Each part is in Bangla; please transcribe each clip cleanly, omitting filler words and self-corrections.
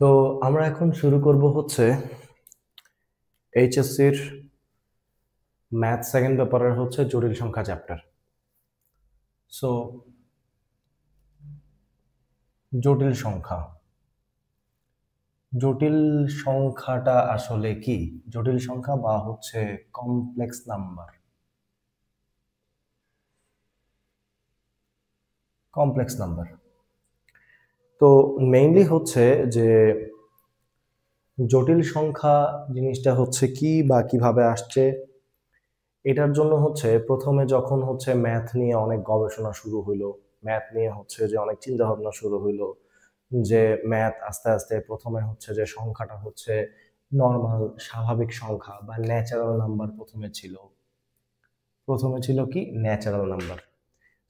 তো আমরা এখন শুরু করব হচ্ছে এইচএসসির ম্যাথ সেকেন্ড পেপারের হচ্ছে জটিল সংখ্যা চ্যাপ্টার। সো জটিল সংখ্যা জটিল সংখ্যাটা আসলে কি? জটিল সংখ্যা বা হচ্ছে কমপ্লেক্স নাম্বার। কমপ্লেক্স নাম্বার তো মেইনলি হচ্ছে যে জটিল সংখ্যা জিনিসটা হচ্ছে কি বা কিভাবে আসছে, এটার জন্য হচ্ছে প্রথমে যখন হচ্ছে ম্যাথ নিয়ে অনেক গবেষণা শুরু হইলো, ম্যাথ নিয়ে হচ্ছে যে অনেক চিন্তা ভাবনা শুরু হইলো, যে ম্যাথ আস্তে আস্তে প্রথমে হচ্ছে যে সংখ্যাটা হচ্ছে নর্মাল স্বাভাবিক সংখ্যা বা ন্যাচারাল নাম্বার প্রথমে ছিল কি natural number.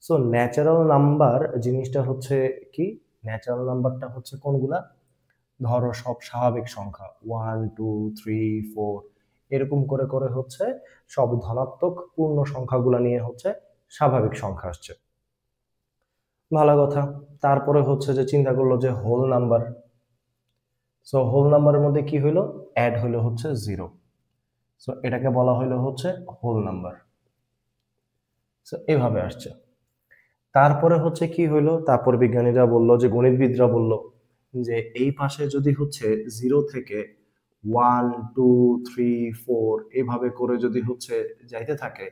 So natural number জিনিসটা হচ্ছে কি, ন্যাচারাল নাম্বারটা হচ্ছে কোনগুলা, ধরো সব স্বাভাবিক সংখ্যা 1 2 3 4 এরকম করে করে হচ্ছে সব ধনাত্মক পূর্ণ সংখ্যাগুলো নিয়ে হচ্ছে স্বাভাবিক সংখ্যা আসছে। ভালো কথা। তারপরে হচ্ছে যে চিন্তা করলো যে হোল নাম্বার। সো হোল নাম্বারের মধ্যে কি হইলো, অ্যাড হইলো হচ্ছে জিরো। সো এটাকে বলা হইলো হচ্ছে হোল নাম্বার। সো এভাবে আসছে। তারপরে হচ্ছে কি হইলো, তারপর বিজ্ঞানীরা বলল, যে গণিতবিদরা বলল যে এই পাশে যদি হচ্ছে জিরো থেকে 1 2 3 4 এভাবে করে যদি হচ্ছে যাইতে থাকে,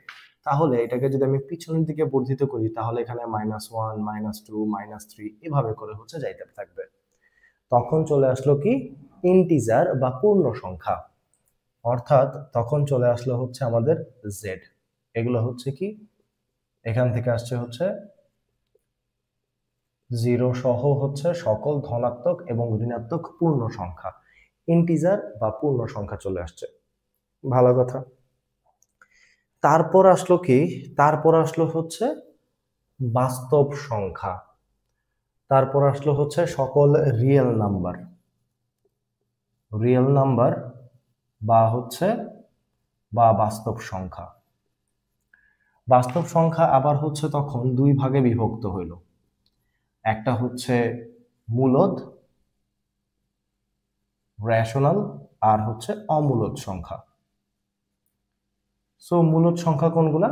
তাহলে এটাকে যদি আমি পিছনের দিকে বর্ধিত করি, তাহলে এখানে -1 -2 -3 এভাবে করে হচ্ছে যাইতে থাকবে। তখন চলে আসলো কি ইন্টিজার বা পূর্ণ সংখ্যা, অর্থাৎ তখন চলে আসলো হচ্ছে আমাদের জেড। এগুলো হচ্ছে কি, এখান থেকে আসছে হচ্ছে জিরো সহ হচ্ছে সকল ধনাত্মক এবং ঋণাত্মক পূর্ণ সংখ্যা, ইন্টিজার বা পূর্ণ সংখ্যা চলে আসছে। ভালো কথা। তারপর আসলো কি, তারপর আসলো হচ্ছে বাস্তব সংখ্যা, তারপর আসলো হচ্ছে সকল রিয়েল নাম্বার, রিয়েল নাম্বার বা হচ্ছে বা বাস্তব সংখ্যা। বাস্তব সংখ্যা আবার হচ্ছে তখন দুই ভাগে বিভক্ত হইল, একটা হচ্ছে মূলদ রেশনাল আর হচ্ছে অমূলদ সংখ্যা। সো মূলদ সংখ্যা কোনগুলা?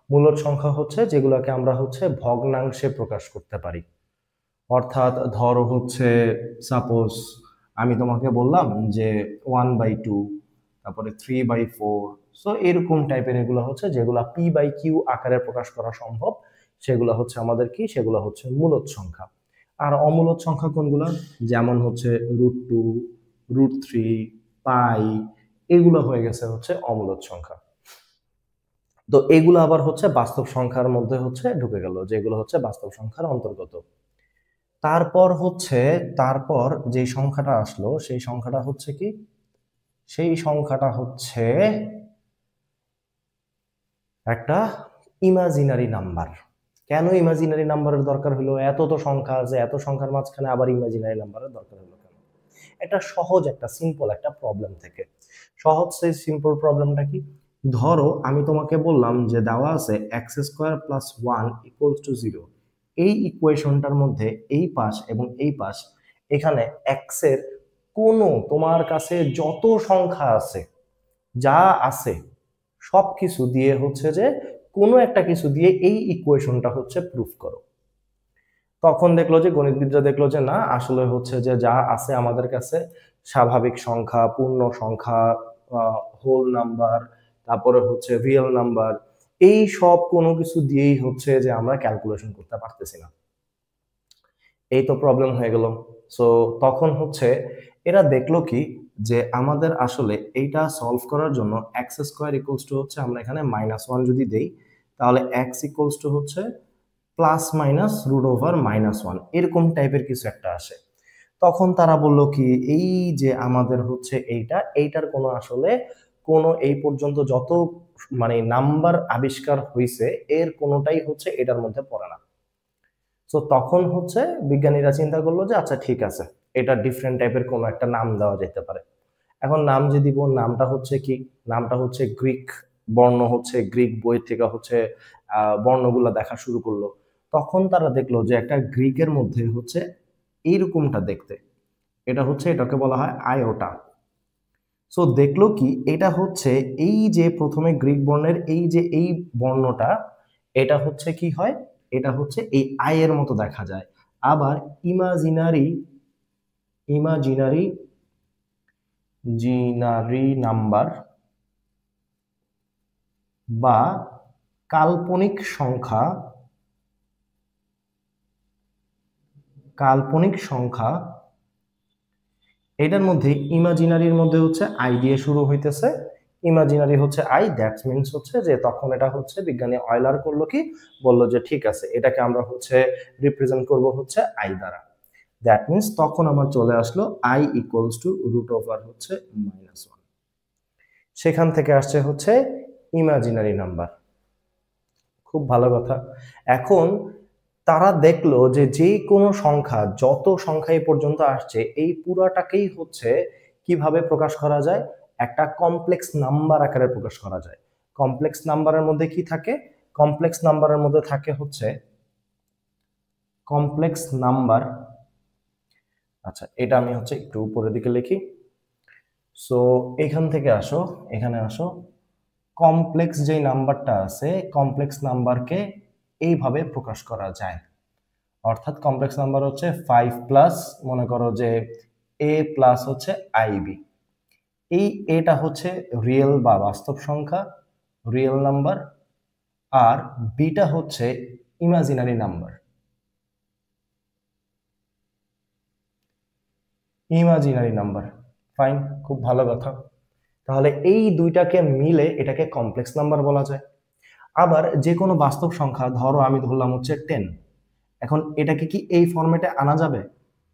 মূলদ সংখ্যা হচ্ছে যেগুলোকে আমরা হচ্ছে ভগ্নাংশে প্রকাশ করতে পারি। অর্থাৎ ধরো হচ্ছে সাপোজ আমি তোমাকে বললাম যে 1/2, তারপরে 3/4। সো এরকম টাইপের এগুলো হচ্ছে যেগুলা p/q আকারে প্রকাশ করা সম্ভব, সেগুলো হচ্ছে আমাদের কি, সেগুলো হচ্ছে মূলদ সংখ্যা। আর অমূলদ সংখ্যা কোনগুলা? যেমন হচ্ছে √2, √3, পাই, এগুলো হয়ে গেছে হচ্ছে অমূলদ সংখ্যা। তো এগুলো আবার হচ্ছে বাস্তব সংখ্যার মধ্যে হচ্ছে ঢুকে গেল, যেগুলো হচ্ছে বাস্তব সংখ্যার অন্তর্গত। তারপর হচ্ছে, তারপর যে সংখ্যাটা আসলো সেই সংখ্যাটা হচ্ছে কি, সেই সংখ্যাটা হচ্ছে একটা ইমাজিনারি নাম্বার। কেন ইমাজিনারি নাম্বারের দরকার হলো? এত তো সংখ্যা আছে, এত সংখ্যার মাঝখানে আবার ইমাজিনারি নাম্বারের দরকার হলো কেন? এটা সহজ একটা সিম্পল একটা প্রবলেম থেকে। সহজ সেই সিম্পল প্রবলেমটা কি, ধরো আমি তোমাকে বললাম যে দেওয়া আছে x² + 1 = 0। এই ইকুয়েশনটার মধ্যে এই পাশ এবং এই পাশ, এখানে এক্স এর কোনো, তোমার কাছে যত সংখ্যা আছে, যা আছে সব কিছু দিয়ে হচ্ছে যে কোনো একটা কিছু দিয়ে এই ইকুয়েশনটা হচ্ছে প্রুফ করো। তখন দেখলো যে গণিতবিদরা দেখলো যে না, আসলে হচ্ছে যে যা আছে আমাদের কাছে স্বাভাবিক সংখ্যা, পূর্ণ সংখ্যা, হোল নাম্বার, তারপরে হচ্ছে রিয়েল নাম্বার, এই সব কোনো কিছু দিয়েই হচ্ছে যে আমরা ক্যালকুলেশন করতে পারতেছি না। এই তো প্রবলেম হয়ে গেল। সো তখন হচ্ছে এরা দেখলো কি, যে আমাদের আসলে এইটা সলভ করার জন্য x² হচ্ছে, আমরা এখানে -1 যদি দেই, তাহলে x হচ্ছে ±√1 এরকম টাইপের কিছু একটা আসে। তখন তারা বলল কি, এই যে আমাদের হচ্ছে এইটার কোনো আসলে কোনো এই পর্যন্ত যত মানে নাম্বার আবিষ্কার হয়েছে এর কোনোটাই হচ্ছে এটার মধ্যে পড়ে না। তো তখন হচ্ছে বিজ্ঞানীরা চিন্তা করলো যে আচ্ছা ঠিক আছে, এটা ডিফারেন্ট টাইপের কোনো একটা নাম দেওয়া যেতে পারে। এখন নাম যে দিব, নামটা হচ্ছে কি, নামটা হচ্ছে গ্রিক বর্ণ, হচ্ছে গ্রিক বই থেকে হচ্ছে বর্ণগুলা দেখা শুরু করলো। তখন তারা দেখলো যে একটা গ্রিকের মধ্যে হচ্ছে এইরকমটা দেখতে, এটা হচ্ছে, এটাকে বলা হয় আয়োটা। সো দেখলো কি, এটা হচ্ছে এই যে প্রথমে গ্রিক বর্ণের এই যে এই বর্ণটা, এটা হচ্ছে কি হয়, এটা হচ্ছে এই আই এর মতো দেখা যায়। আবার ইমাজিনারি ইমাজিনারি জিনারি নাম্বার বা কাল্পনিক সংখ্যা, কাল্পনিক সংখ্যা, এটার মধ্যে ইমাজিনারির মধ্যে হচ্ছে আই দিয়ে শুরু হইতেছে, ইমাজিনারি হচ্ছে আই, দ্যাট মিনস হচ্ছে যে তখন এটা হচ্ছে বিজ্ঞানী অয়লার করলো কি, বললো যে ঠিক আছে এটাকে আমরা হচ্ছে রিপ্রেজেন্ট করব হচ্ছে আই দ্বারা। দ্যাট মিনস তখন আমার চলে আসলো i equals to root over হচ্ছে -1। সেখান থেকে আসছে হচ্ছে ইমাজিনারি নাম্বার। খুব ভালো কথা। এখন তারা দেখলো যে যে কোনো সংখ্যা, যত সংখ্যা এই পর্যন্ত আসছে এই পুরাটাকেই হচ্ছে কিভাবে প্রকাশ করা যায়, একটা কমপ্লেক্স নাম্বার আকারে প্রকাশ করা যায়। কমপ্লেক্স নাম্বারের মধ্যে কি থাকে, কমপ্লেক্স নাম্বারের মধ্যে থাকে হচ্ছে কমপ্লেক্স নাম্বার। আচ্ছা, এটা আমি হচ্ছে একটু উপরের দিকে লিখি। সো এখান থেকে আসো, এখানে আসো। কমপ্লেক্স যে নাম্বারটা আছে, কমপ্লেক্স নাম্বারকে এইভাবে প্রকাশ করা যায়। অর্থাৎ কমপ্লেক্স নাম্বার হচ্ছে 5 প্লাস, মনে করো যে এ প্লাস হচ্ছে আইবি। এই এটা হচ্ছে রিয়েল বা বাস্তব সংখ্যা, রিয়েল নাম্বার। আর বিটা হচ্ছে imaginary number, imaginary number. Fine, খুব ভালো কথা। তাহলে এই দুইটাকে মিলে এটাকে কমপ্লেক্স নাম্বার বলা যায়। আবার যে কোনো বাস্তব সংখ্যা, ধরো আমি ধরলাম হচ্ছে 10, এখন এটাকে কি এই ফরম্যাটে আনা যাবে?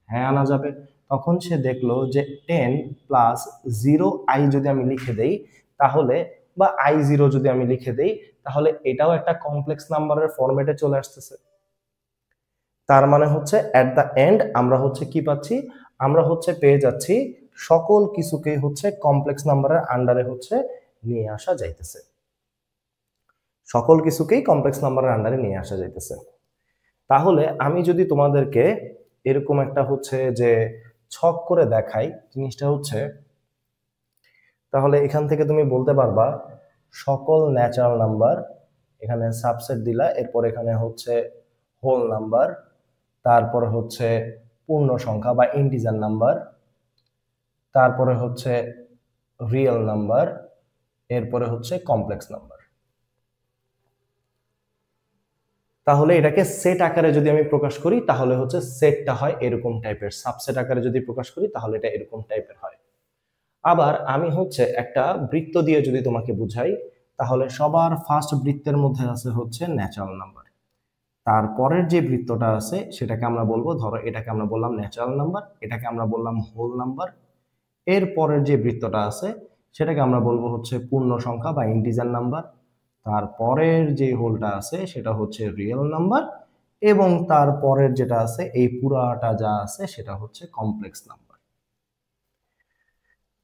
হ্যাঁ, আনা যাবে। তখন সে দেখলো যে 10 প্লাস 0 আই যদি আমি লিখে দেই তাহলে, বা I0 যদি আমি লিখে দেই তাহলে এটাও একটা কমপ্লেক্স নাম্বারের ফরম্যাটে চলে আসতেছে। তার মানে হচ্ছে অ্যাট দ্য এন্ড আমরা হচ্ছে কি পাচ্ছি, আমরা হচ্ছে পেয়ে যাচ্ছি সকল কিছুকে হচ্ছে কমপ্লেক্স নাম্বারের আন্ডারে হচ্ছে নিয়ে আসা যাইতেছে, সকল কিছুকেই কমপ্লেক্স নাম্বারের আন্ডারে নিয়ে আসা যাইতেছে। তাহলে আমি যদি তোমাদেরকে এরকম একটা হচ্ছে যে ছক করে দেখাই, জিনিসটা হচ্ছে, তাহলে এখান থেকে তুমি বলতে পারবা সকল ন্যাচারাল নাম্বার, এখানে সাবসেট দিলা, এরপর এখানে হচ্ছে হোল নাম্বার, তারপরে হচ্ছে পূর্ণ সংখ্যা বা ইন্টিজার নাম্বার, তারপরে হচ্ছে রিয়েল নাম্বার, এরপরে হচ্ছে কমপ্লেক্স নাম্বার। তাহলে এটাকে সেট আকারে যদি আমি প্রকাশ করি তাহলে হচ্ছে সেটটা হয় এরকম টাইপের, সাবসেট আকারে যদি প্রকাশ করি তাহলে এটা এরকম টাইপের হয়। আবার আমি হচ্ছে একটা বৃত্ত দিয়ে যদি তোমাকে বুঝাই, তাহলে সবার ফার্স্ট বৃত্তের মধ্যে আছে হচ্ছে ন্যাচারাল নাম্বার, তারপরের যে বৃত্তটা আছে সেটাকে আমরা বলবো, ধরো এটাকে আমরা বললাম ন্যাচারাল নাম্বার, এটাকে আমরা বললাম হোল নাম্বার। এর পরের যে বৃত্তটা আছে সেটাকে আমরা বলবো হচ্ছে পূর্ণ সংখ্যা বা ইন্টিজার নাম্বার, তারপরের যে হোলটা আছে সেটা হচ্ছে রিয়েল নাম্বার, এবং তারপরের যেটা আছে এই পুরাটা যা আছে সেটা হচ্ছে কমপ্লেক্স নাম্বার।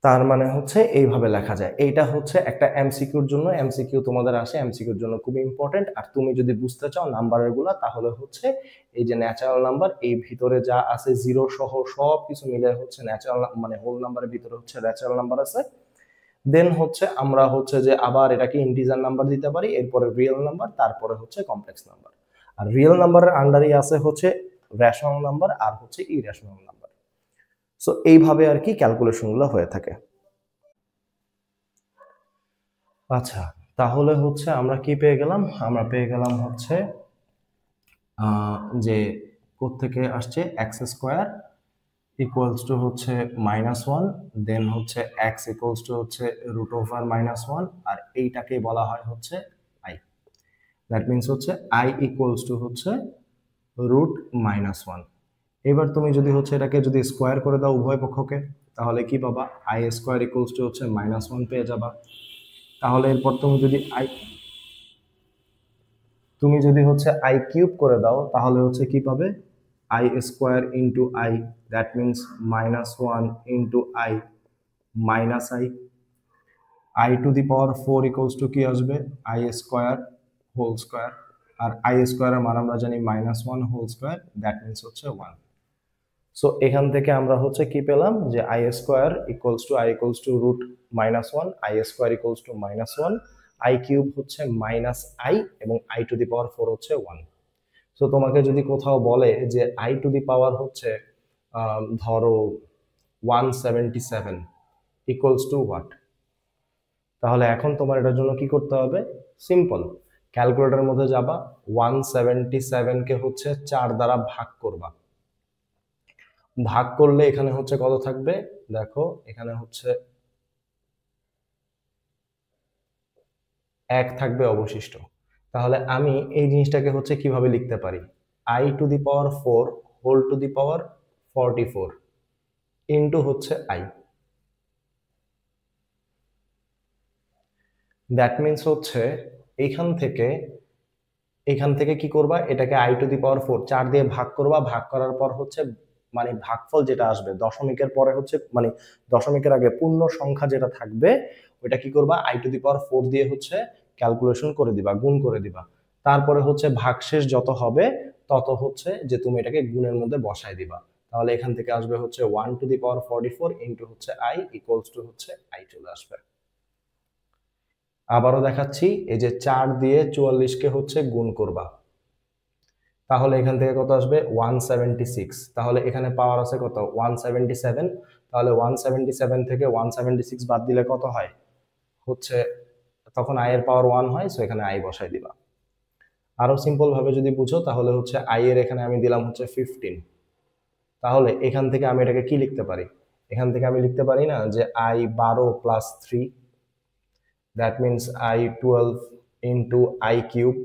তার মানে হচ্ছে এইভাবে লেখা যায়। এইটা হচ্ছে একটা এমসিকিউর জন্য, এমসিকিউ তোমাদের আসে, এমসিকিউর জন্য খুব ইম্পর্টেন্ট। আর তুমি যদি বুঝতে চাও নাম্বারের গুলা তাহলে হচ্ছে এই যে ন্যাচারাল নাম্বার, এই ভিতরে যা আছে জিরো সহ সব কিছু মিলে হচ্ছে ন্যাচারাল, মানে হোল নাম্বারের ভিতরে হচ্ছে ন্যাচারাল নাম্বার আছে। দেন হচ্ছে আমরা হচ্ছে যে আবার এটাকে ইন্টিজার নাম্বার দিতে পারি, এরপরে রিয়েল নাম্বার, তারপরে হচ্ছে কমপ্লেক্স নাম্বার। আর রিয়েল নাম্বারের আন্ডারই আছে হচ্ছে রেশনাল নাম্বার আর হচ্ছে ইরেশনাল নাম্বার। সো এইভাবে আর কি ক্যালকুলেশন গুলো হয়ে থাকে। আচ্ছা, তাহলে হচ্ছে আমরা কি পেয়ে গেলাম, আমরা পেয়ে গেলাম হচ্ছে যে কোত্থেকে আসছে এক্স স্কোয়ার ইকুয়ালস টু হচ্ছে -1, দেন হচ্ছে এক্স ইকুয়ালস টু হচ্ছে রুট ওভার -1, আর এইটাকেই বলা হয় হচ্ছে আই। দ্যাট মিনস হচ্ছে আই ইকুয়ালস টু হচ্ছে রুট -1। এবার তুমি যদি হচ্ছে এটাকে যদি স্কোয়ার করে দাও উভয় পক্ষকে, তাহলে কি পাবা, আই স্কোয়ার ইকুয়ালস টু হচ্ছে -1 পেয়ে যাবা। তাহলে এরপর তুমি যদি হচ্ছে আই কিউব করে দাও তাহলে হচ্ছে কি পাবে, i square into i, that means -1 into i minus i, i to the power 4 equals to কি আসবে, আই স্কোয়ার হোল স্কোয়ার। আর আই স্কোয়ারের মান আমরা জানি -1 হোল স্কোয়ার, দ্যাট মিনস হচ্ছে 1। সো এখান থেকে আমরা হচ্ছে কি পেলাম যে i square equals to i equals to root -1, i square equals to -1, i cube হচ্ছে -i এবং আই টু দি পাওয়ার 4 হচ্ছে 1। সো তোমাকে যদি কোথাও বলে যে আই টু দি পাওয়ার হচ্ছে ধরো 177 ইকুয়ালস টু হোয়াট, তাহলে এখন তোমার এটার জন্য কি করতে হবে? সিম্পল, ক্যালকুলেটরের মধ্যে যাবা, 177 কে হচ্ছে 4 দ্বারা ভাগ করবা। ভাগ করলে এখানে হচ্ছে কত থাকবে দেখো, এখানে হচ্ছে 1 থাকবে অবশিষ্ট। তাহলে আমি এই জিনিসটাকে হচ্ছে কিভাবে লিখতে পারি? I to the power 4 whole to the power 44 into হচ্ছে আই। দ্যাট মিনস হচ্ছে এখান থেকে কি করবা, এটাকে আই টু দি পাওয়ার 4 4 দিয়ে ভাগ করবা, ভাগ করার পর হচ্ছে মানে ভাগফল যেটা আসবে দশমিকের পরে হচ্ছে মানে দশমিকের আগে পূর্ণ সংখ্যা যেটা থাকবে ওইটা কি করবা, আই টু দি পাওয়ার 4 দিয়ে হচ্ছে ক্যালকুলেশন করে দিবা, গুণ করে দিবা। তারপরে হচ্ছে ভাগশেষ যত হবে তত হচ্ছে যে তুমি এটাকে গুণের মধ্যে বসায় দিবা। তাহলে এখান থেকে আসবে হচ্ছে 1 টু দি পাওয়ার 44 ইন্টু হচ্ছে আই ইকুয়ালস টু হচ্ছে আই চলে আসবে। আবারও দেখাচ্ছি, এই যে 4 দিয়ে 44 কে হচ্ছে গুণ করবা, তাহলে এখান থেকে কত আসবে 176। তাহলে এখানে পাওয়ার আছে কত 177, তাহলে 177 থেকে 176 বাদ দিলে কত হয় হচ্ছে, তখন আই এর পাওয়ার 1 হয়, সো এখানে আই বসাই দিবা। আরো সিম্পল ভাবে যদি বুঝো তাহলে হচ্ছে আই এর এখানে আমি দিলাম হচ্ছে 15। তাহলে এখান থেকে আমি এটাকে কি লিখতে পারি? এখান থেকে আমি লিখতে পারি না যে I 12 plus 3, that means I 12 into I cube,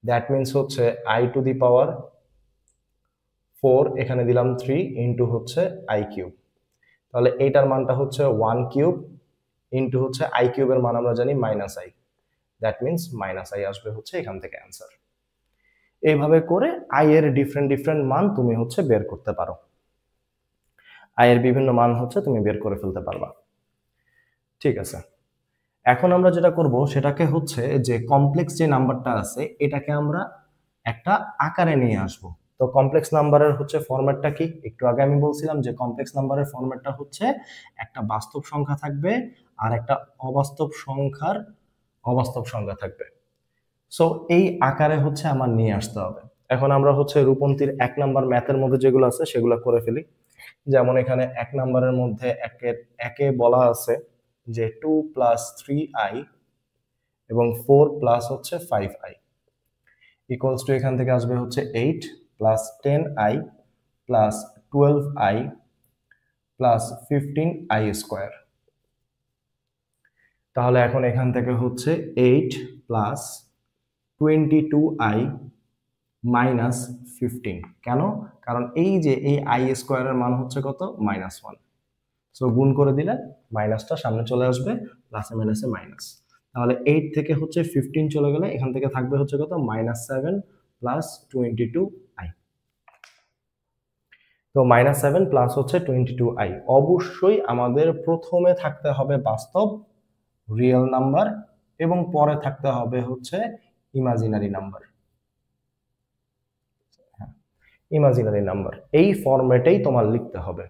that means হচ্ছে আই টু দি পাওয়ার 4 এখানে দিলাম 3 ইন্টু হচ্ছে আই কিউব। তাহলে এইটার মানটা হচ্ছে 1 কিউব ইন্টু হচ্ছে আই কিউবের মান আমরা জানি -i, দ্যাট মিনস -i আসবে হচ্ছে এখান থেকে অ্যান্সার। এইভাবে করে আই এর ডিফারেন্ট মান তুমি হচ্ছে বের করতে পারো, আই এর বিভিন্ন মান হচ্ছে তুমি বের করে ফেলতে পারবা। ঠিক আছে, এখন আমরা যেটা করব সেটাকে হচ্ছে যে কমপ্লেক্স যে নাম্বারটা আছে এটাকে আমরা একটা আকারে নিয়ে আসব। তো কমপ্লেক্স নাম্বারের হচ্ছে ফরম্যাটটা কি? একটু আগে আমি বলছিলাম যে কমপ্লেক্স নাম্বারের ফরম্যাটটা হচ্ছে একটা বাস্তব সংখ্যা থাকবে আর একটা অবাস্তব সংখ্যা থাকবে। সো এই আকারে হচ্ছে আমার নিয়ে আসতে হবে। এখন আমরা হচ্ছে রূপন্তীর 1 নাম্বার ম্যাথের মধ্যে যেগুলো আছে সেগুলো করে ফেলি। যেমন এখানে 1 নাম্বারের মধ্যে একে বলা আছে যে 2 প্লাস 3i এবং 4 প্লাস হচ্ছে 5i ইকুয়ালস টু এখান থেকে আসবে হচ্ছে 8 plus 10i plus 12i plus 15i square. তাহলে এখন এখান থেকে হচ্ছে 8 প্লাস 22i মাইনাস 15। কেন? কারণ এই যে এই আই স্কোয়ারের মান হচ্ছে কত -1, সো গুণ করে দিলে মাইনাসটা সামনে চলে আসবে, প্লাসে মাইনাসে মাইনাস। তাহলে 8 থেকে হচ্ছে 15 চলে গেলে এখান থেকে থাকবে হচ্ছে কত -7 প্লাস 22i। তো -7 প্লাস হচ্ছে 22i। অবশ্যই আমাদের প্রথমে থাকতে হবে বাস্তব রিয়েল নাম্বার এবং পরে থাকতে হবে হচ্ছে ইমাজিনারি নাম্বার। ইমাজিনারি নাম্বার এই ফরম্যাটেই তোমার লিখতে হবে।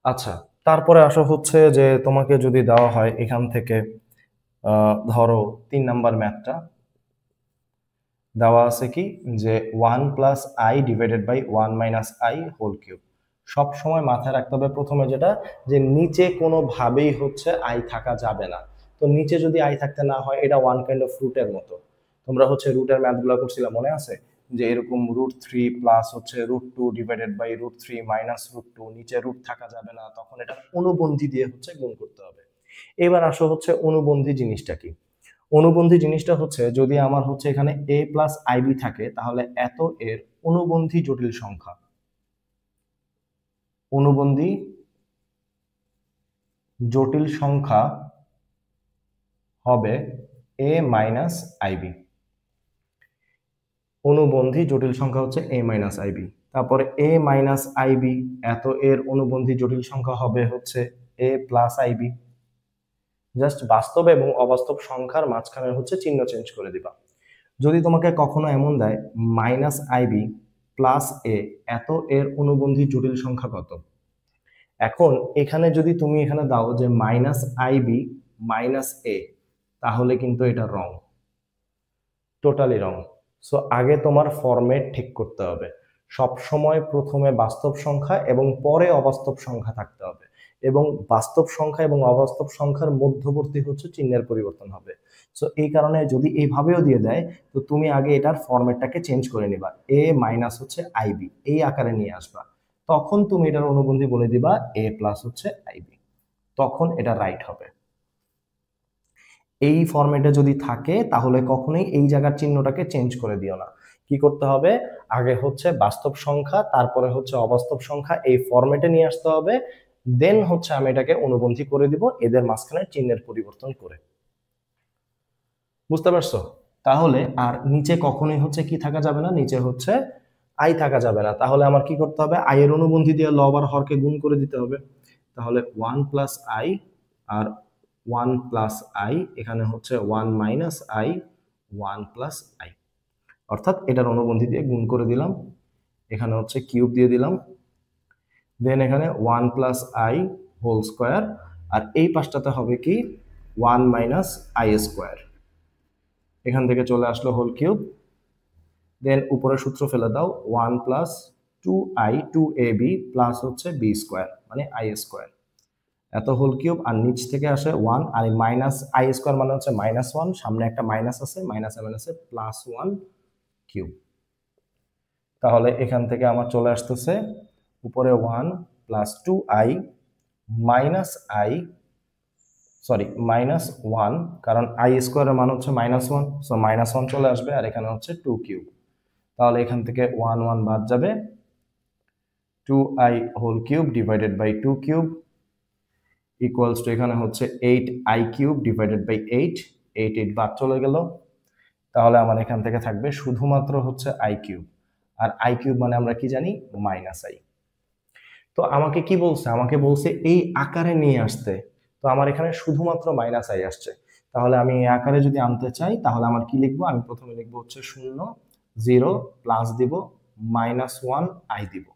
আচ্ছা, তারপরে আসো হচ্ছে যে তোমাকে যদি দেওয়া হয় এখান থেকে ধরো 3 নাম্বার ম্যাথটা দেওয়া আছে কি যে 1 plus i divided by 1 minus i whole cube. সব সময় মাথায় রাখতে হবে প্রথমে যেটা, যে নিচে কোনোভাবেই হচ্ছে আই থাকা যাবে না। তো নিচে যদি আই থাকতে না হয় এটা ওয়ান কাইন্ড অফ রুটের মতো। তোমরা হচ্ছে রুটের ম্যাথগুলো করছিলা মনে আছে, যে এরকম √3 প্লাস হচ্ছে √2 ডিভাইডেড বাই √3 মাইনাস √2, নিচে রুট থাকা যাবে না, তখন এটা অনুবন্ধী দিয়ে হচ্ছে গুণ করতে হবে। এবার আসো হচ্ছে অনুবন্ধী জিনিসটা কি? অনুবন্ধী জিনিসটা হচ্ছে যদি আমার হচ্ছে এখানে a প্লাস আইবি থাকে তাহলে এত এর অনুবন্ধী জটিল সংখ্যা, অনুবন্ধী জটিল সংখ্যা হবে a মাইনাস আইবি। অনুবন্ধী জটিল সংখ্যা হচ্ছে a মাইনাস আইবি। তারপরে a মাইনাস আইবি এত এর অনুবন্ধী জটিল সংখ্যা হবে হচ্ছে a প্লাস আইবি। জাস্ট বাস্তব এবং অবাস্তব সংখ্যার মাঝখানে হচ্ছে চিহ্ন চেঞ্জ করে দিবা। যদি তোমাকে কখনো এমন দেয় মাইনাস আইবি প্লাস এ, এত এর অনুবন্ধী জটিল সংখ্যা কত? এখন এখানে যদি তুমি এখানে দাও যে মাইনাস আইবি মাইনাস এ, তাহলে কিন্তু এটা রং, টোটালি রং। সো আগে তোমার ফরম্যাট ঠিক করতে হবে। সব সময় প্রথমে বাস্তব সংখ্যা এবং পরে অবাস্তব সংখ্যা থাকতে হবে, এবং বাস্তব সংখ্যা এবং অবাস্তব সংখ্যার মধ্যবর্তী হচ্ছে চিহ্নের পরিবর্তন হবে। সো এই কারণে যদি এইভাবেও দিয়ে দেয়, তো তুমি আগে এটার ফরম্যাটটাকে চেঞ্জ করে নিবা, এ মাইনাস হচ্ছে আইবি এই আকারে নিয়ে আসবা, তখন তুমি এটার অনুবন্ধী বলে দিবা এ প্লাস হচ্ছে আইবি, তখন এটা রাইট হবে। এই ফরম্যাটে যদি থাকে তাহলে কখনোই এই জায়গার চিহ্নটাকে চেঞ্জ করে দিও না। কি করতে হবে, আগে হচ্ছে বাস্তব সংখ্যা, তারপরে হচ্ছে অবাস্তব সংখ্যা, এই ফরম্যাটে নিয়ে আসতে হবে, দেন হচ্ছে আমি এটাকে অনুবন্ধী করে দিব এদের মাঝখানে চিহ্নের পরিবর্তন করে। বুঝতে পারছো? তাহলে আর নিচে কখনোই হচ্ছে কি থাকা যাবে না, নিচে হচ্ছে আই থাকা যাবে না। তাহলে আমার কি করতে হবে, আই এর অনুবন্ধী দিয়ে লব আর হরকে গুণ করে দিতে হবে। তাহলে 1 প্লাস আই আর 1 প্লাস আই, এখানে হচ্ছে 1 মাইনাস আই 1 প্লাস আই, অর্থাৎ এটার অনুবন্ধী দিয়ে গুণ করে দিলাম, এখানে হচ্ছে কিউব দিয়ে দিলাম, দেন এখানে 1 প্লাস আই হোল স্কোয়ার, আর এই পাশটাতে হবে কি 1 মাইনাস আই স্কোয়ার, এখান থেকে চলে আসলো হোল কিউব, দেন উপরে সূত্র ফেলে দাও 1 প্লাস 2i 2ab প্লাস হচ্ছে বি স্কোয়ার মানে আই স্কোয়ার, এত হোল কিউব, আর নিচ থেকে আসে 1 আর মাইনাস আই স্কোয়ার মানে হচ্ছে -1, সামনে একটা মাইনাস আছে, মাইনাসে মাইনাসে প্লাস 1 কিউব। তাহলে এখান থেকে আমার চলে আসতেছে উপরে 1 plus 2i minus I, sorry minus 1, কারণ আই স্কোয়ারের মান হচ্ছে -1, সো -1 চলে আসবে, আর এখানে হচ্ছে 2 কিউব। তাহলে এখান থেকে 1 1 বাদ যাবে, 2i whole cube divided by 2 cube equals to এখানে হচ্ছে 8i কিউব ডিভাইডেড বাই 8, 8 বাদ চলে গেল, তাহলে আমার এখান থেকে থাকবে শুধুমাত্র হচ্ছে i কিউব, আর i কিউব মানে আমরা কি জানি মাইনাস আই। তো আমাকে কি বলছে, আমাকে বলছে এই আকারে নিয়ে আসতে, তো আমার এখানে শুধুমাত্র মাইনাস আই আসছে, তাহলে আমি এই আকারে যদি আনতে চাই তাহলে আমার কি লিখবো, আমি প্রথমে লিখবো হচ্ছে 0 0 প্লাস দিব -1 আই দিব।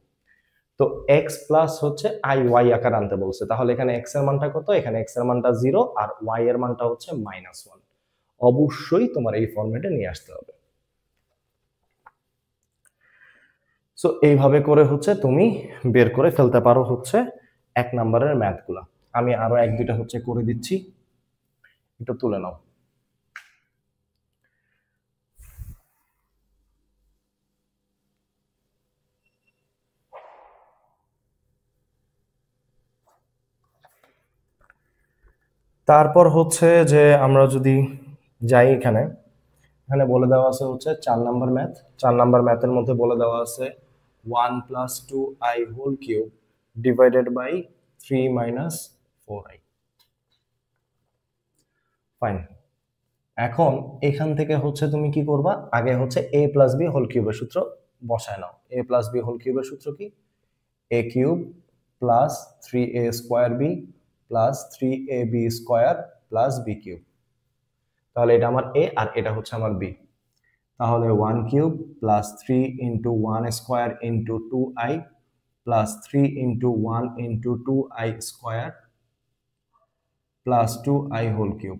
তো x প্লাস হচ্ছে আই ওয়াই আকার আনতে বলছে, তাহলে এখানে x এর মানটা কত, এখানে x এর মানটা 0 আর y এর মানটা হচ্ছে -1, অবশ্যই তোমার এই ফরম্যাটে নিয়ে আসতে হবে। সো এইভাবে করে হচ্ছে তুমি বের করে ফেলতে পারো হচ্ছে 1 নম্বরের ম্যাথগুলা। আমি আরো 1-2টা হচ্ছে করে দিচ্ছি, একটু তুলে নাও। তারপর হচ্ছে যে আমরা যদি যাই এখানে, এখানে বলে দেওয়া আছে হচ্ছে 4 নাম্বার ম্যাথ। 4 নাম্বার ম্যাথের মধ্যে বলে দেওয়া আছে 1 plus 2i whole cube divided by 3 minus 4i। Fine, এখন এখান থেকে হচ্ছে তুমি কি করবা, আগে হচ্ছে a প্লাস বি হোল কিউবের সূত্র বসায় নাও। a প্লাস বি হোল কিউবের সূত্র কি, a cube plus 3a square b plus 3ab square plus b cube. তাহলে এটা আমার a আর এটা হচ্ছে আমার b, তাহলে 1 cube plus 3 into 1 square into 2i plus 3 into 1 into 2i square plus 2i whole cube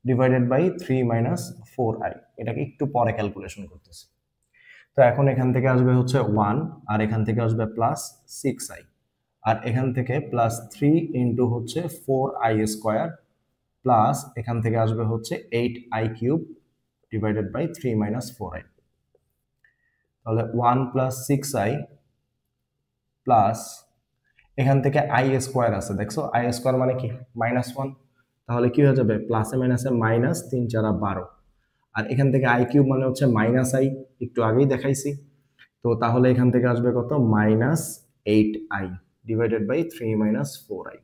divided by 3 minus 4i। এটাকে একটু পরে ক্যালকুলেশন করতেছি। তো এখন এখান থেকে আসবে হচ্ছে 1, আর এখান থেকে আসবে প্লাস 6i, আর এখান থেকে প্লাস 3 ইন্টু হচ্ছে 4i স্কোয়ার প্লাস এখান থেকে আসবে হচ্ছে 8i cube divided by 3 minus 4i। তাহলে 1 প্লাস 6i প্লাস এখান থেকে আই স্কোয়ার আছে, দেখছো আই স্কোয়ার মানে কি -1, তাহলে কি হয়ে যাবে প্লাসে মাইনাসে মাইনাস 3 4 12, আর এখান থেকে আই কিউব মানে হচ্ছে মাইনাস আই, একটু আগেই দেখাইছি। তো তাহলে এখান থেকে আসবে কত -8i divided by 3 minus 4i।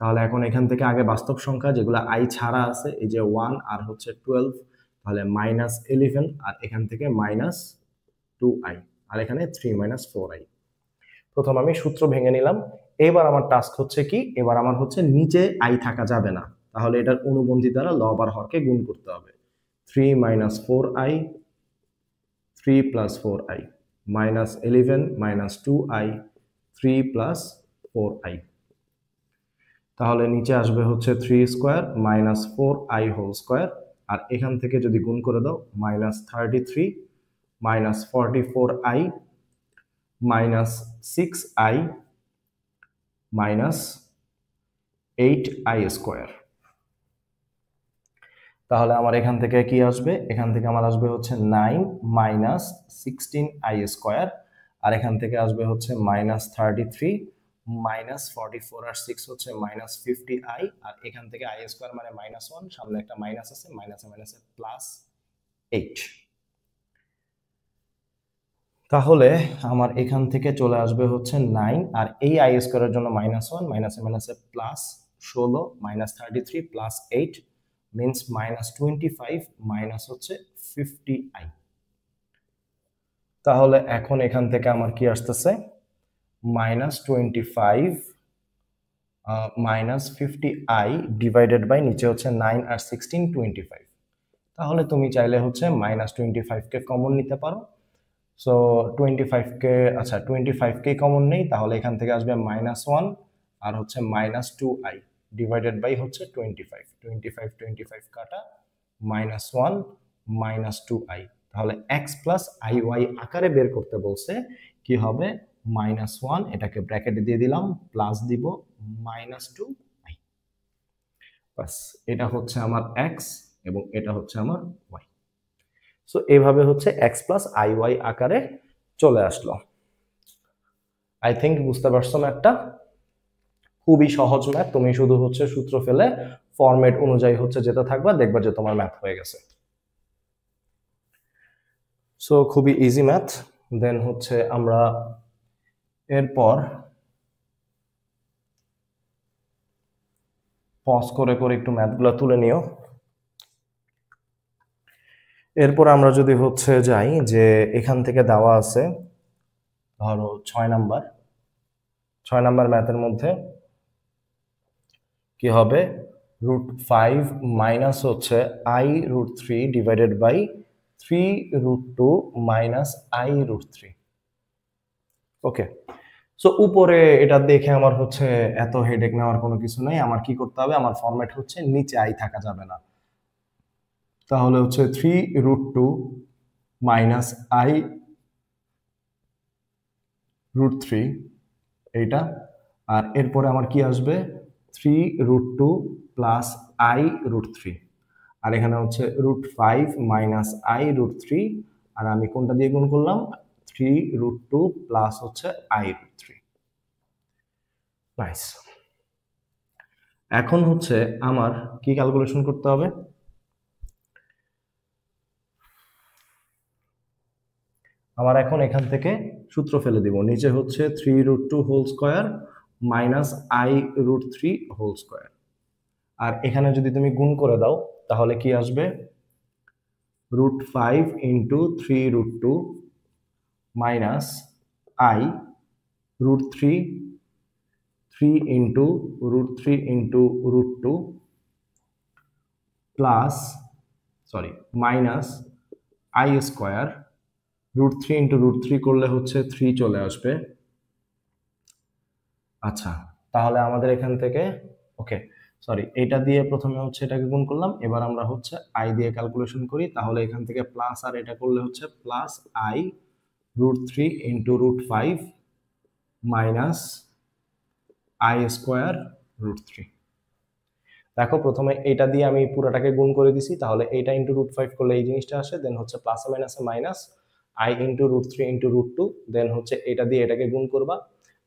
তাহলে এখন এখান থেকে আগে বাস্তব সংখ্যা যেগুলো আই ছাড়া আছে, এই যে 1 আর হচ্ছে 12, তাহলে -11, আর এখান থেকে -2i, আর এখানে 3 মাইনাস 4i। প্রথম আমি সূত্র ভেঙে নিলাম। এবার আমার টাস্ক হচ্ছে কি, এবার আমার হচ্ছে নিচে আই থাকা যাবে না, তাহলে এটার অনুবন্ধী দ্বারা লব আর হরকে গুণ করতে হবে। 3 minus 4i 3 plus 4i minus 11 minus 2i 3 plus 4i। তাহলে নিচে আসবে হচ্ছে 3 square minus 4i whole square, আর এখান থেকে যদি গুণ করে দাও minus 33 minus 44i minus 6i minus 8i square. তাহলে আমার এখান থেকে কি আসবে, এখান থেকে আমার আসবে হচ্ছে 9 মাইনাস 16i স্কয়ার, আর এখান থেকে আসবে হচ্ছে মাইনাস 33 মাইনাস 44 আর 6 হচ্ছে মাইনাস 50i, আর এখান থেকে i স্কয়ার মানে মাইনাস 1, সামনে একটা মাইনাস আছে, মাইনাসে মাইনাসে প্লাস 8। তাহলে আমার এখান থেকে চলে আসবে হচ্ছে 9, আর এই i স্কয়ারের জন্য মাইনাস 1, মাইনাসে মাইনাসে plus 16 minus 33 plus 8 means minus 25 minus হচ্ছে 50i। তাহলে এখন এখান থেকে আমার কি আসতেছে minus 25 minus 50i divided by নিচে হচ্ছে 9 আর 16 25। তাহলে তুমি চাইলে হচ্ছে মাইনাস 25 কে কমন নিতে পারো। সো 25 কে, আচ্ছা 25 কে কমন নেই, তাহলে এখান থেকে আসবে মাইনাস 1 আর হচ্ছে মাইনাস 2i ডিভাইডেড বাই হচ্ছে 25 25 25 কাটা মাইনাস 1 মাইনাস 2i। তাহলে x প্লাস iy আকারে বের করতে বলছে, কি হবে মাইনাস 1, এটাকে ব্র্যাকেটে দিয়ে দিলাম, প্লাস দিব মাইনাস 2i। বাস, এটা হচ্ছে আমার x এবং এটা হচ্ছে আমার y। সো এইভাবে হচ্ছে x প্লাস iy আকারে চলে আসলো। আই থিঙ্ক বুঝতে পারছো ম্যাথটা, খুবই সহজ ম্যাথ। তুমি শুধু হচ্ছে সূত্র ফেলে ফরম্যাট অনুযায়ী হচ্ছে যেটা থাকবা, দেখবা যে তোমার ম্যাথ হয়ে গেছে। সো খুবই ইজি ম্যাথ। দেন হচ্ছে আমরা এরপর পজ করে করে একটু ম্যাথগুলো তুলে নিও। এরপর আমরা যদি হচ্ছে যাই যে এখান থেকে দেওয়া আছে ধরো 6 নাম্বার ম্যাথের মধ্যে কি হবে √5 মাইনাস হচ্ছে i√3 divided by 3√2 minus i√3। Okay, so উপরে এটা দেখে আমার হচ্ছে এত হেডেক নেওয়ার কোনো কিছু নাই। আমার কি করতে হবে, আমার ফরম্যাট হচ্ছে নিচে i থাকা যাবে না, তাহলে হচ্ছে 3√2 মাইনাস i√3 এইটা, আর এরপরে আমার কি আসবে 3√2 প্লাস i√3, আর এখানে হচ্ছে √5 মাইনাস i√3, আর আমি কোনটা দিয়ে গুণ করলাম 3√2 প্লাস হচ্ছে i√3। নাইস। এখন হচ্ছে আমার কি ক্যালকুলেশন করতে হবে, আমার এখন এখান থেকে সূত্র ফেলে দিব। নিচে হচ্ছে 3√2 whole square minus i√3 whole square, আর এখানে যদি তুমি গুণ করে দাও তাহলে কি আসবে √5 into 3√2 minus i√3 3 into √3 into √2 plus minus i square, √3 into √3 করলে হচ্ছে 3 চলে আসবে। আচ্ছা, তাহলে আমাদের এখান থেকে এটা দিয়ে প্রথমে হচ্ছে এটাকে গুণ করলাম, এবার আমরা হচ্ছে i দিয়ে ক্যালকুলেশন করি। তাহলে এখান থেকে প্লাস আর এটা করলে হচ্ছে plus i√3 into √5 minus i square √3। দেখো প্রথমে এটা দিয়ে আমি পুরোটাকে গুণ করে দিছি, তাহলে এইটা ইন্টু √5 করলে এই জিনিসটা আসে, দেন হচ্ছে প্লাসে মাইনাসে মাইনাস i ইন্টু √3 ইন্টু √2, দেন হচ্ছে এটা দিয়ে এটাকে গুণ করবা,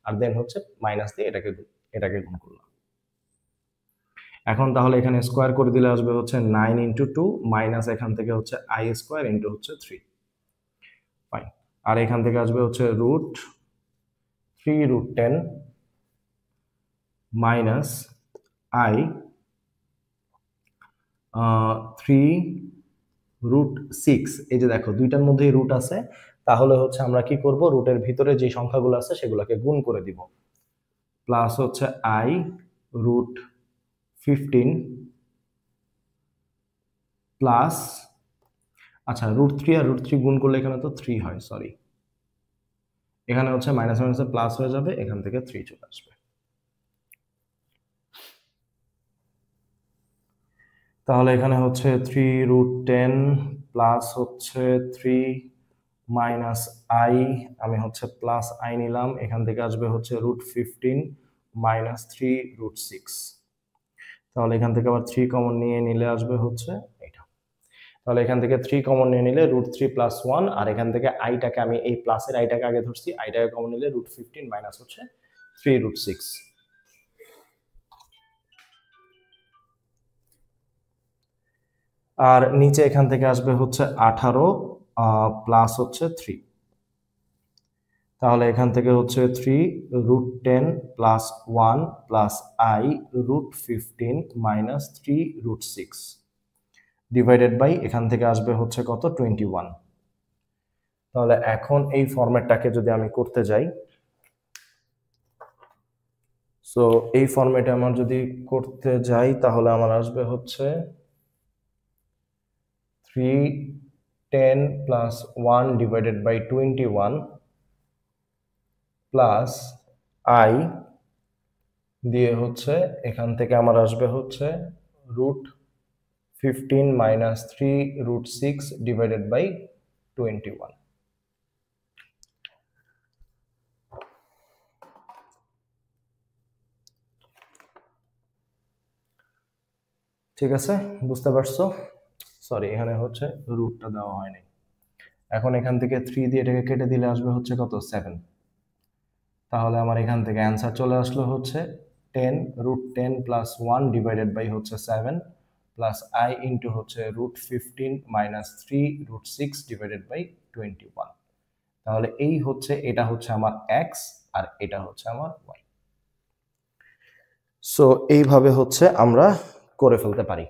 আর দেন হচ্ছে মাইনাস দিয়ে এটাকে গুণ করলাম। এখন তাহলে এখানে স্কয়ার করে দিলে আসবে হচ্ছে 9 ইন্টু 2 মাইনাস এখান থেকে হচ্ছে i স্কয়ার ইন্টু হচ্ছে 3। ফাইন, আর এখান থেকে আসবে হচ্ছে √3√10 মাইনাস i 3√6। এই যে দেখো দুইটার মধ্যেই রুট আছে, তাহলে হচ্ছে আমরা কি করব, রুটের ভিতরে যে সংখ্যাগুলো আছে সেগুলোকে গুণ করে দিব। প্লাস হচ্ছে i√15 প্লাস আচ্ছা, √3 আর √3 গুণ করলে এখানে তো 3 হয়, সরি, এখানে হচ্ছে মাইনাস মাইনাসে প্লাস হয়ে যাবে, এখান থেকে 3 চলে আসবে। তাহলে এখানে হচ্ছে 3√10 প্লাস হচ্ছে 3 মাইনাস আই, আমি হচ্ছে প্লাস আই নিলাম, এখান থেকে আসবে হচ্ছে √15 মাইনাস 3√6। তাহলে এখান থেকে আবার 3 কমন নিয়ে নিলে আসবে হচ্ছে এটা। তাহলে এখান থেকে 3 কমন নিয়ে নিলে √3 প্লাস 1, আর এখান থেকে আইটাকে আমি এই প্লাসের আইটাকে আগে ধরছি, আইটাকে কমন নিলে √15 মাইনাস হচ্ছে 3√6। আর নিচে এখান থেকে আসবে হচ্ছে 18 প্লাস হচ্ছে 3। তাহলে এখান থেকে হচ্ছে 3√10 plus 1 plus i √15 minus 3√6 divided by এখান থেকে আসবে হচ্ছে কত 21। তাহলে এখন এই ফরম্যাটটাকে যদি আমি করতে যাই, সো এই ফরম্যাটে আমার যদি করতে যাই তাহলে আমার আসবে হচ্ছে 310 plus 1 divided by 21 plus i দিয়ে হচ্ছে এখান থেকে আমার আসবে হচ্ছে √15 মাইনাস 3√6 ডিভাইডেড বাই 21। ঠিক আছে, বুঝতে পারছো? সরি, এখানে হচ্ছে রুটটা দেওয়া হয়নি। এখন এখান থেকে 3 দিয়ে এটাকে কেটে দিলে আসবে হচ্ছে কত 7। তাহলে আমার এখান থেকে অ্যান্সার চলে আসলো হচ্ছে 10√10 প্লাস 1 ডিভাইডেড বাই হচ্ছে 7 প্লাস আই ইন্টু হচ্ছে √15 মাইনাস 3√6 ডিভাইডেড বাই 21। তাহলে এই হচ্ছে, এটা হচ্ছে আমার এক্স আর এটা হচ্ছে আমার ওয়াই। সো এইভাবে হচ্ছে আমরা করে ফেলতে পারি।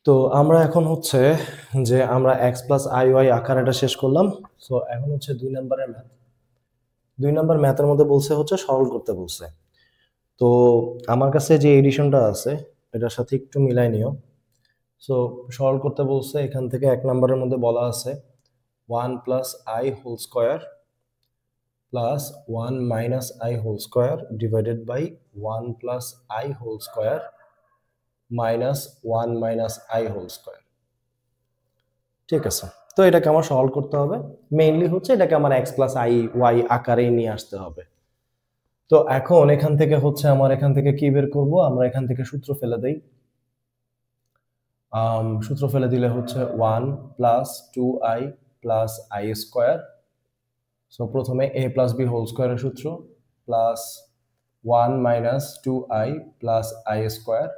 তো আমরা এখন হচ্ছে যে আমরা এক্স প্লাস আই ওয়াই আকার এটা শেষ করলাম। সো এখন হচ্ছে 2 নম্বরের ম্যাথ। 2 নম্বর ম্যাথের মধ্যে বলছে হচ্ছে সরল করতে বলছে। তো আমার কাছে যে এডিশনটা আছে এটার সাথে একটু মিলাই নিও। সো সরল করতে বলছে, এখান থেকে 1 নম্বরের মধ্যে বলা আছে 1 plus i whole square plus 1 minus i whole square divided by 1 plus i whole square minus 1 minus i whole square. ঠিক আছে, তো এটাকে আমার সলভ করতে হবে। মেইনলি হচ্ছে এটাকে আমার এক্স প্লাস আই ওয়াই আকারেই নিয়ে আসতে হবে। তো এখন এখান থেকে হচ্ছে আমার এখান থেকে কি বের করব, আমরা এখান থেকে সূত্র ফেলে দেই। সূত্র ফেলে দিলে হচ্ছে 1 plus 2i plus i square. So প্রথমে a প্লাস বি হোল স্কোয়ারের সূত্র plus 1 minus 2i plus i square,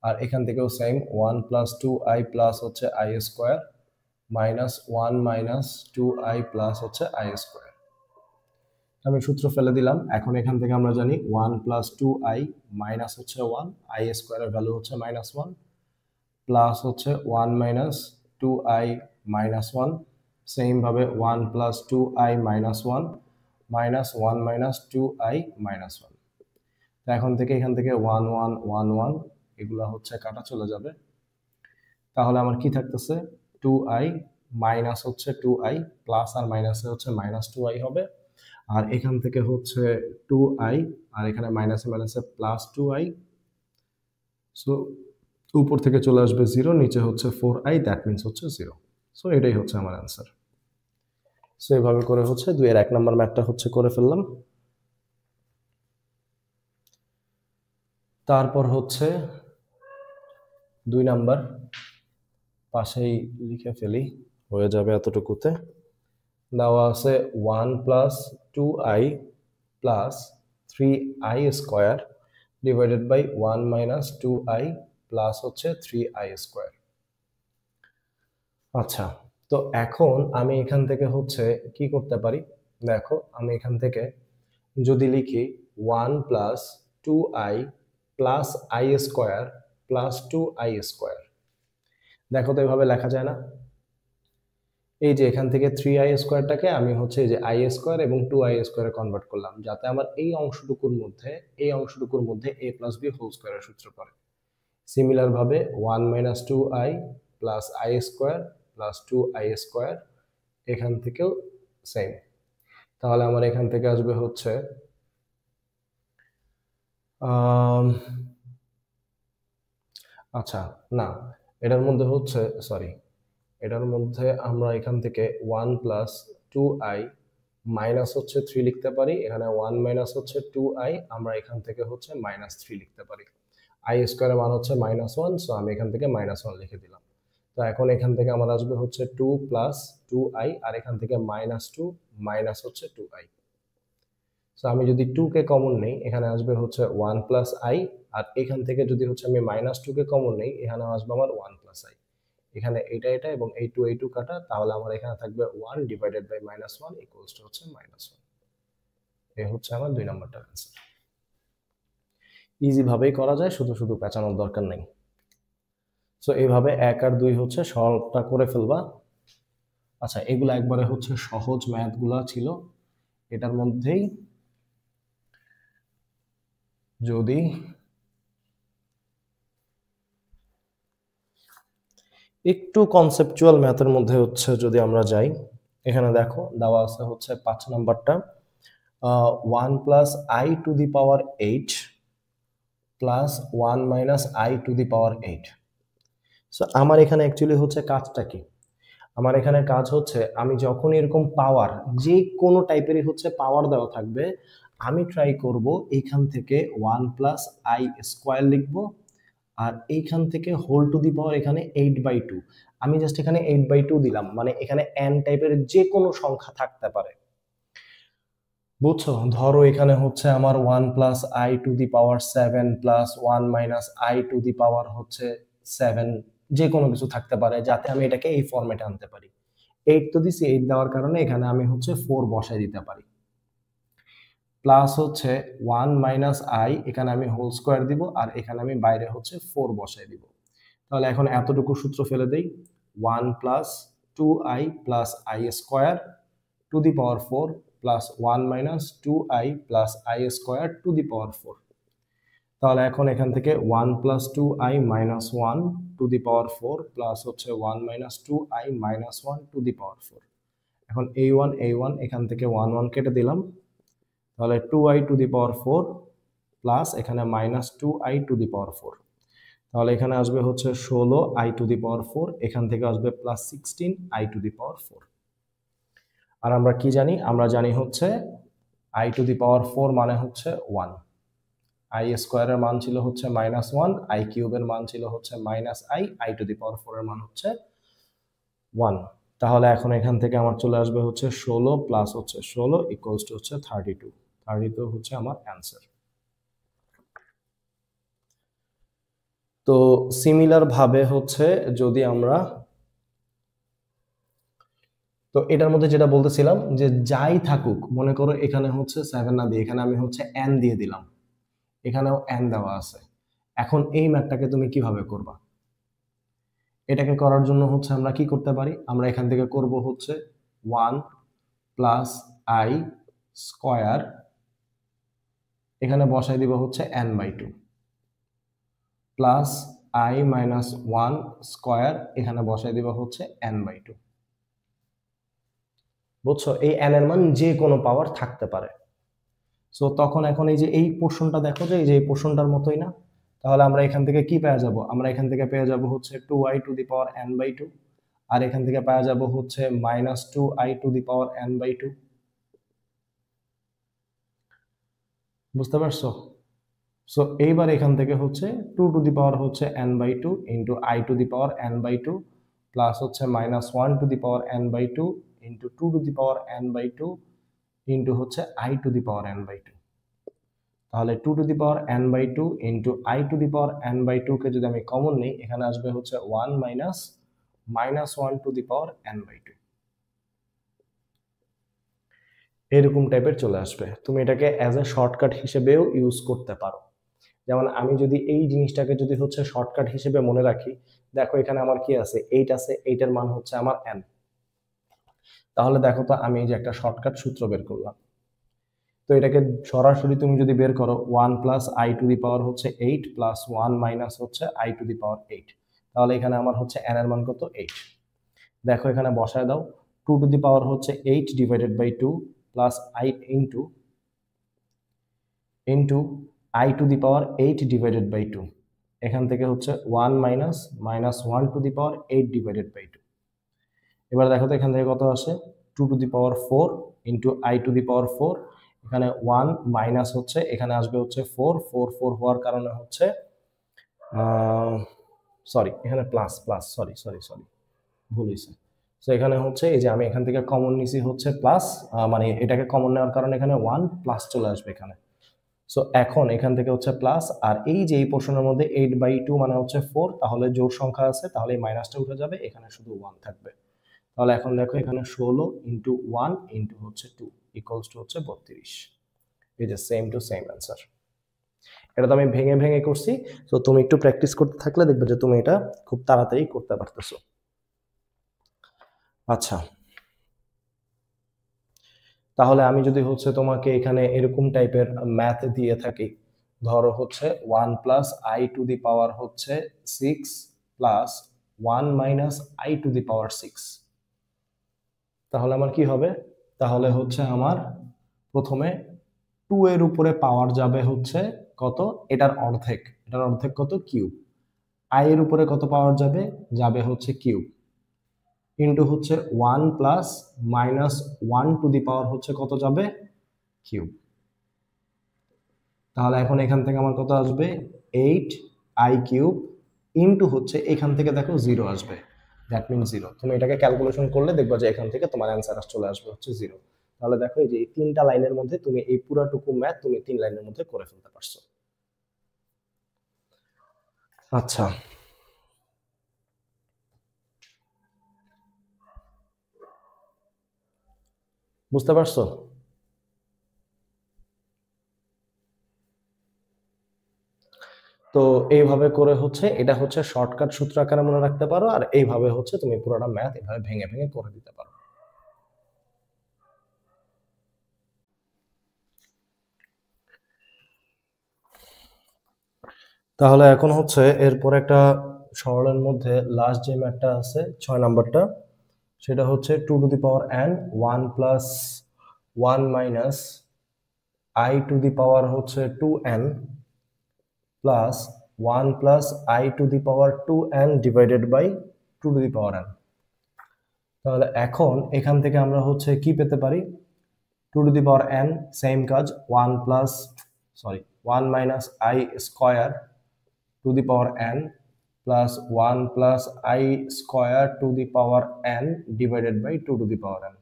আর এখান থেকেও সেম 1 প্লাস 2i প্লাস হচ্ছে i square minus 1 minus 2i plus হচ্ছে আই স্কোয়ার। আমি সূত্র ফেলে দিলাম। এখন এখান থেকে আমরা জানি 1 প্লাস 2i মাইনাস হচ্ছে 1, আই স্কোয়ারের ভ্যালু হচ্ছে -1 প্লাস হচ্ছে 1 মাইনাস 2i মাইনাস 1, সেম ভাবে 1 plus 2i minus 1 minus 1 minus 2i minus 1। এখন থেকে এখান থেকে 1 1 1 1 এগুলা হচ্ছে কাটা চলে যাবে। তাহলে আমার কি থাকতেছে 2i মাইনাস হচ্ছে 2i প্লাস আর মাইনাসে হচ্ছে মাইনাস 2i হবে, আর এখান থেকে হচ্ছে 2i আর এখানে মাইনাসে মাইনাসে প্লাস 2i। সো উপর থেকে চলে আসবে 0, নিচে হচ্ছে 4i, দ্যাট মিন্স হচ্ছে 0। সো এটাই হচ্ছে আমার অ্যান্সার। সো এইভাবে করে হচ্ছে 2 এর 1 নম্বর ম্যাথটা হচ্ছে করে ফেললাম। তারপর হচ্ছে 2 নাম্বার পাশেই লিখে ফেলি, হয়ে যাবে এতটুকুতে। দেওয়া আছে 1 plus 2i plus 3i square divided by 1 minus 2i plus হচ্ছে 3i স্কোয়ার। আচ্ছা, তো এখন আমি এখান থেকে হচ্ছে কি করতে পারি, দেখো আমি এখান থেকে যদি লিখি 1 plus 2i plus i square plus 2i square, দেখো তো এভাবে লেখা যায় না? এই যে এখান থেকে 3i স্কোয়ারটাকে আমি হচ্ছে এই যে আই স্কোয়ার এবং 2i স্কোয়ারে কনভার্ট করলাম, যাতে আমার এই অংশটুকুর মধ্যে a প্লাস বি হোল স্কোয়ারের সূত্র পড়ে। সিমিলার ভাবে 1 minus 2i plus i square plus 2i square, এখান থেকেও সেম। তাহলে আমার এখান থেকে আসবে হচ্ছে আচ্ছা না, এটার মধ্যে হচ্ছে সরি, এটার মধ্যে আমরা এখান থেকে 1 প্লাস 2i মাইনাস হচ্ছে 3 লিখতে পারি। এখানে 1 মাইনাস হচ্ছে 2i, আমরা এখান থেকে হচ্ছে মাইনাস 3 লিখতে পারি। আই স্কোয়ারের মান হচ্ছে -1, সো আমি এখান থেকে -1 লিখে দিলাম। তো এখন এখান থেকে আমার আসবে হচ্ছে 2 প্লাস 2i, আর এখান থেকে -2 মাইনাস হচ্ছে 2i। সো আমি যদি 2 কে কমন নেই, এখানে আসবে হচ্ছে 1 প্লাস i, আর এখান থেকে যদি হচ্ছে আমি -2 কে কমন নেই, এখানে আসবে আমার 1 প্লাস i। এখানে এটা এটা এবং এই 2 কাটা, তাহলে আমার এখানে থাকবে 1 ডিভাইডেড বাই -1 ইকুয়ালস টু হচ্ছে -1। এই হচ্ছে আমার 2 নম্বরটার অ্যান্সার। ইজি ভাবেই করা যায়, শুধু শুধু পেঁচানোর দরকার নেই। সো এইভাবে 1 আর 2 হচ্ছে সলভটা করে ফেলবা। আচ্ছা, এগুলো একবারে হচ্ছে সহজ ম্যাথগুলা ছিল। এটার মধ্যেই যদি একটু কনসেপচুয়াল ম্যাথের মধ্যে হচ্ছে যদি আমরা যাই, এখানে দেখো দেওয়া আছে হচ্ছে 5 নাম্বারটা 1 plus i to the power 8 plus 1 minus i to the power 8। So আমার এখানে অ্যাকচুয়ালি হচ্ছে কাজটা কি, আমার এখানে কাজ হচ্ছে আমি যখন এরকম পাওয়ার, যে কোনো টাইপেরই হচ্ছে পাওয়ার দেওয়া থাকবে, আমি ট্রাই করব এইখান থেকে 1 প্লাস আই স্কোয়ার লিখবো, আর এইখান থেকে হোল টু দি পাওয়ার এখানে 8/2। আমি জাস্ট এখানে 8/2 দিলাম, মানে এখানে n টাইপের যে কোনো সংখ্যা থাকতে পারে, বুঝছো? ধরো এখানে হচ্ছে আমার 1 plus i to the power 7 plus 1 minus i to the power হচ্ছে 7, যে কোনো কিছু থাকতে পারে, যাতে আমি এটাকে এই ফরম্যাটে আনতে পারি। 8 তো দিছি, 8 দেওয়ার কারণে এখানে আমি হচ্ছে 4 বসাই দিতে পারি, প্লাস হচ্ছে 1 মাইনাস আই, এখানে আমি হোল স্কোয়ার দিব, আর এখানে আমি বাইরে হচ্ছে 4 বসাই দিব। তাহলে এখন এতটুকু সূত্র ফেলে দেই, 1 plus 2i plus i square to the power 4 plus 1 minus 2i plus i square to the power 4। তাহলে এখন এখান থেকে 1 plus 2i minus 1 to the power 4 plus হচ্ছে 1 minus 2i minus 1 to the power 4। এখন a1 এখান থেকে 1 1 কেটে দিলাম, তাহলে 2i to the power 4 plus এখানে minus 2i to the power 4। তাহলে এখানে আসবে হচ্ছে 16i টু দি পাওয়ার 4, এখান থেকে আসবে plus 16i two the power 4। আর আমরা কি জানি, আমরা জানি হচ্ছে i টু দি পাওয়ার 4 মানে হচ্ছে 1, আই স্কোয়ারের মান ছিল হচ্ছে -1, আই কিউবের মান ছিল হচ্ছে -i টু দি পাওয়ার 4 এর মান হচ্ছে 1। তাহলে এখন এখান থেকে আমার চলে আসবে হচ্ছে 16 প্লাস হচ্ছে 16 ইকুয়ালস টু হচ্ছে 32 হচ্ছে আমার অ্যান্সার। তো সিমিলার ভাবে হচ্ছে যদি আমরা, তো এটার মধ্যে যেটা বলতেছিলাম যে যাই থাকুক, মনে করো এখানে হচ্ছে 7 না দিয়ে এখানে আমি হচ্ছে n দিয়ে দিলাম, এখানেও n দেওয়া আছে। এখন এই ম্যাথটাকে তুমি কিভাবে করবা? এটাকে করার জন্য হচ্ছে আমরা কি করতে পারি, আমরা এখান থেকে করব হচ্ছে 1 প্লাস আই স্কয়ার, এখানে বসাই দিব হচ্ছে n/2 plus I minus 1 square, এখানে বসাই দিব হচ্ছে n/2। বুঝছো, এই n এর মান যে কোনো পাওয়ার থাকতে পারে। সো তখন এখন এই যে এই পোর্শনটা দেখো, যে এই যে এই পোর্শনটার মতোই না, তাহলে আমরা এখান থেকে কি পেয়ে যাব, আমরা এখান থেকে পেয়ে যাব হচ্ছে 2i to the power n/2, আর এখান থেকে পেয়ে যাব হচ্ছে -2i to the power n/2। বুঝতে পারছো? সো এইবার এখান থেকে হচ্ছে 2 টু দি পাওয়ার হচ্ছে n/2 into i to the power n/2 plus হচ্ছে -1 to the power n/2 into 2 to the power n/2 into হচ্ছে i to the power n/2। তাহলে 2 to the power n/2 into i to the power n/2 কে যদি আমি কমন নিই, এখানে আসবে হচ্ছে 1 minus -1 to the power n/2। এরকম টাইপের চলে আসবে। তুমি এটাকে অ্যাজ এ শর্টকাট হিসেবেও ইউজ করতে পারো। যেমন আমি যদি এই জিনিসটাকে যদি হচ্ছে শর্টকাট হিসেবে মনে রাখি, দেখো এখানে আমার কি আছে, 8 আছে, 8 এর মান হচ্ছে আমার n। তাহলে দেখো তো আমি এই যে একটা শর্টকাট সূত্র বের করলাম। তো এটাকে সরাসরি তুমি যদি বের করো 1 plus i to the power হচ্ছে 8 প্লাস 1 মাইনাস হচ্ছে আই টু দি পাওয়ার 8, তাহলে এখানে আমার হচ্ছে n এর মান কত 8। দেখো এখানে বসায় দাও, 2 টু দি পাওয়ার হচ্ছে 8 divided by 2 plus i into i to the power 8 divided by 2, এখান থেকে হচ্ছে 1 minus 1 to the power 8 divided by 2। এবার দেখো তো এখান থেকে কত আসে, 2 to the power 4 into i to the power 4, এখানে 1 মাইনাস হচ্ছে এখানে আসবে হচ্ছে 4 4 4 হওয়ার কারণে হচ্ছে সরি এখানে plus plus sorry sorry sorry ভুল হয়েছে। তো এখানে হচ্ছে এই যে আমি এখান থেকে কমন নিছি হচ্ছে প্লাস, মানে এটাকে কমন নেওয়ার কারণে এখানে 1 প্লাস চলে আসবে এখানে। সো এখন এখান থেকে হচ্ছে প্লাস, আর এই যে এই পোর্শনের মধ্যে 8/2 মানে হচ্ছে 4, তাহলে জোড় সংখ্যা আছে, তাহলে এই মাইনাসটা উঠে যাবে, এখানে শুধু 1 থাকবে। তাহলে এখন দেখো এখানে 16 ইন্টু 1 ইন্টু হচ্ছে 2 ইকুয়ালস টু হচ্ছে 32। এই যে সেম টু সেম অ্যান্সার। এটা তো আমি ভেঙে ভেঙে করছি, তো তুমি একটু প্র্যাকটিস করতে থাকলে দেখবে যে তুমি এটা খুব তাড়াতাড়ি করতে পারতেছো। আচ্ছা, তাহলে আমি যদি হচ্ছে তোমাকে এখানে এরকম টাইপের ম্যাথ দিয়ে থাকি, ধরো হচ্ছে 1 plus i to the power হচ্ছে 6 plus 1 minus i to the power 6, তাহলে আমার কি হবে, তাহলে হচ্ছে আমার প্রথমে 2 এর উপরে পাওয়ার যাবে হচ্ছে কত, এটার অর্ধেক, এটার অর্ধেক কত কিউব, আই এর উপরে কত পাওয়ার যাবে, যাবে হচ্ছে কিউব, ইন্টু হচ্ছে 1 plus minus 1 to the power হচ্ছে কত যাবে কিউব। তাহলে এখন এখান থেকে আমার কত আসবে 8 আই কিউব ইন্টু হচ্ছে এখান থেকে দেখো 0 আসবে, দ্যাট মিন 0। তুমি এটাকে ক্যালকুলেশন করলে দেখবা যে এখান থেকে তোমার অ্যান্সার চলে আসবে হচ্ছে 0। তাহলে দেখো এই যে এই 3টা লাইনের মধ্যে তুমি এই পুরাটুকু ম্যাথ তুমি 3 লাইনের মধ্যে করে ফেলতে পারছো। আচ্ছা, বুঝতে পারছো? তো এইভাবে করে হচ্ছে এটা হচ্ছে শর্টকাট সূত্র আকারে মনে রাখতে পারো, আর এইভাবে হচ্ছে তুমি পুরোটা ম্যাথ এভাবে ভেঙে ভেঙে করে দিতে পারো। তাহলে এখন হচ্ছে এরপর একটা সরলের মধ্যে লাস্ট যে ম্যাথটা আছে 6 নাম্বারটা, সেটা হচ্ছে 2 to the power n 1 plus 1 minus i to the power হচ্ছে 2n plus 1 plus i to the power 2n divided by 2 to the power n। তাহলে এখন এখান থেকে আমরা হচ্ছে কি পেতে পারি, 2 to the power n same কাজ, 1 minus i square to the power n plus 1 plus i square to the power n divided by 2 to the power n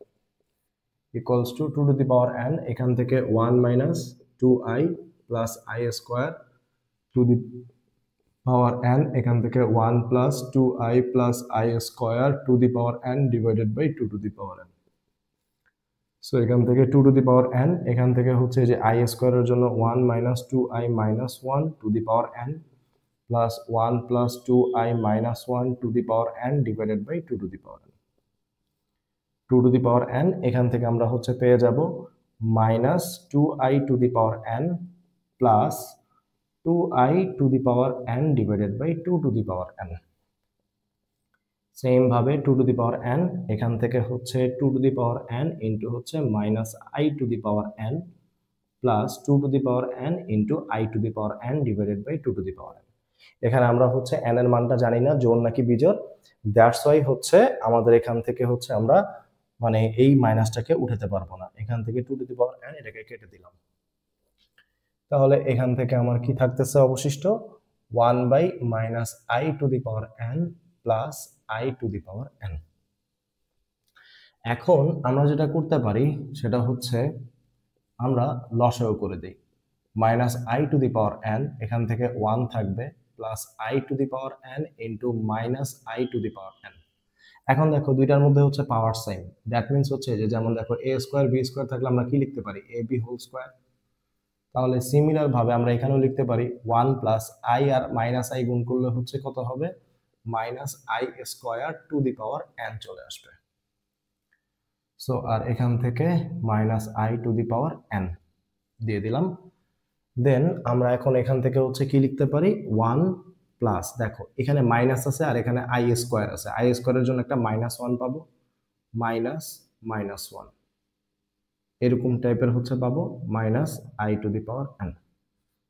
equals to 2 to the power n, এখান থেকে 1 minus 2i plus i square to the power n, এখান থেকে 1 plus 2i plus i square to the power n divided by 2 to the power n। So এখান থেকে 2 টু দি পাওয়ার n, এখান থেকে হচ্ছে যে আই স্কয়ারের জন্য 1 minus 2i minus 1 to the power n plus 1 plus 2i minus 1 to the power n divided by 2 to the power n। 2 to the power n, এখান থেকে আমরা হচ্ছে পেয়ে যাব minus 2i to the power n plus 2i to the power n divided by 2 to the power n। Same ভাবে 2 টু দি পাওয়ার n, এখান থেকে হচ্ছে 2 to the power n into হচ্ছে minus i to the power n plus 2 to the power n into i to the power n divided by 2 to the power n। এখানে আমরা হচ্ছে n এর মানটা জানি না জোড় নাকি বিজোড়, দ্যাটস ওয়াই হচ্ছে আমাদের এখান থেকে হচ্ছে আমরা মানে এই মাইনাসটাকে উঠাতে পারবো না, এখান থেকে 2 টু দি পাওয়ার n এটাকে কেটে দিলাম। তাহলে এখান থেকে আমার কি থাকতেছে অবশিষ্ট 1 by minus i to the power n plus i to the power n। এখন আমরা যেটা করতে পারি সেটা হচ্ছে আমরা লসাগু করে দিই, minus i to the power n, এখান থেকে 1 থাকবে plus i to the power n into minus i to the power n। এখন দেখো দুইটার মধ্যে হচ্ছে পাওয়ার সেম, দ্যাট মিনস হচ্ছে যে যেমন দেখো a স্কোয়ার b স্কোয়ার থাকলে আমরা কি লিখতে পারি ab হোল স্কোয়ার। তাহলে সিমিলার ভাবে আমরা এখানেও লিখতে পারি 1 প্লাস আই আর মাইনাস আই গুণ করলে হচ্ছে কত হবে minus i square to the power n চলে আসবে। সো আর এখান থেকে minus i to the power n। দিয়ে দিলাম। দেন আমরা এখন এখান থেকে হচ্ছে কি লিখতে পারি, 1 প্লাস, দেখো এখানে মাইনাস আছে আর এখানে আই স্কোয়ার আছে, আই স্কোয়ারের জন্য একটা -1 পাবো, মাইনাস -1 এরকম টাইপের হচ্ছে পাবো, মাইনাস i⁻n।